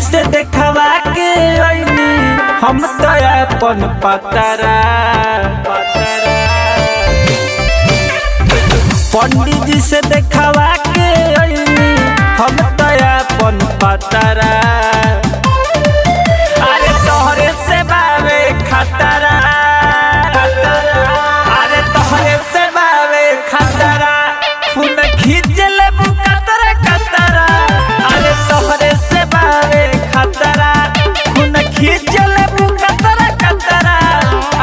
से देखवा के आईनी हम तो अपन पतरा। पंडित जी से देखवा के आईनी हम तो अपन पतरा। अरे तोहरे से बावे खतरा, अरे तोहरे से बावे खतरा, खून खींच ले कतरा कतरा। अरे तोहरे से बावे खतरा, खून खींच ले कतरा कतरा।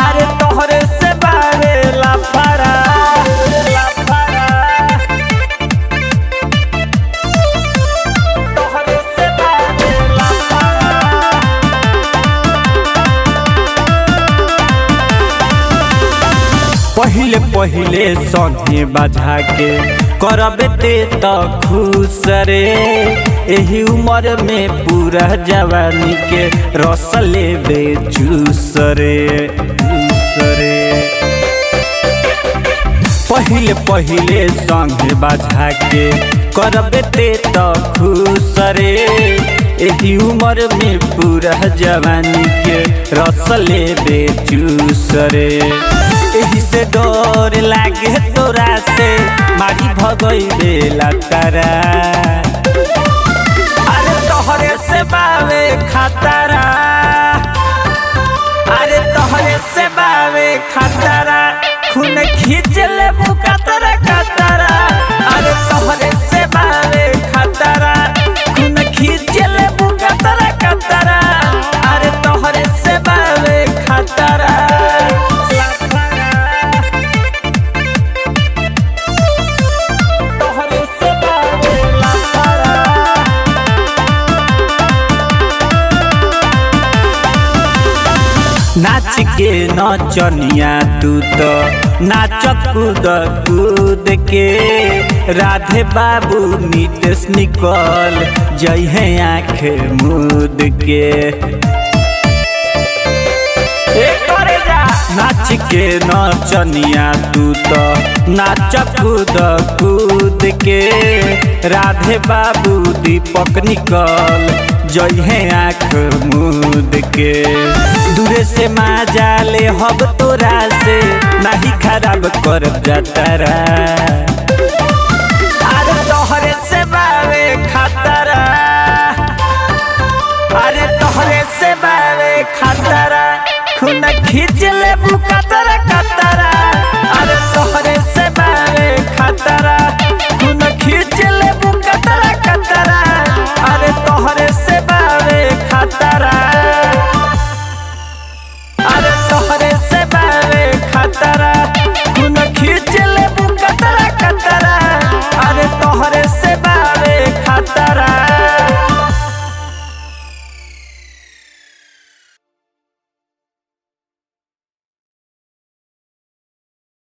अरे तोहरे से बावे लफड़ा लफड़ा, तोहरे से बावे लफड़ा। पहिले पहिले संगे बजा के करबे ते तो खुश रे। एही उम्र में पूरा जवानी के रस लेबे जूस रे जूस रे। पहिले पहिले संगे बजा के करबे ते तो खुश रे। एही उम्र में पूरा जवानी के रस लेबे जूस रे। एही से डर लागे तोरा से मारी भगइबे लतारा। अरे तोहरे से बावे खतरा, अरे तोहरे से बावे खतरा, खून खींच ले कतरा कतरा। अरे तोहरे से बावे खतरा, खून खींच ले कतरा कतरा। अरे तोहरे से बावे खतरा। नाच के नचनिया तू तो नाच कूद कूद के। राधे बाबू नीतीश निकल जई है आँख मूद के। नाच के नचनिया तू तो नाच कूद कूद के। राधे बाबू दीपक निकल जई है आँख मूद के। दूरे से मजा ले हब तोरा से नहीं खराब कर जतरा। अरे तोहरे से बावे खतरा, अरे तोहरे से बावे खतरा, खून खींच ले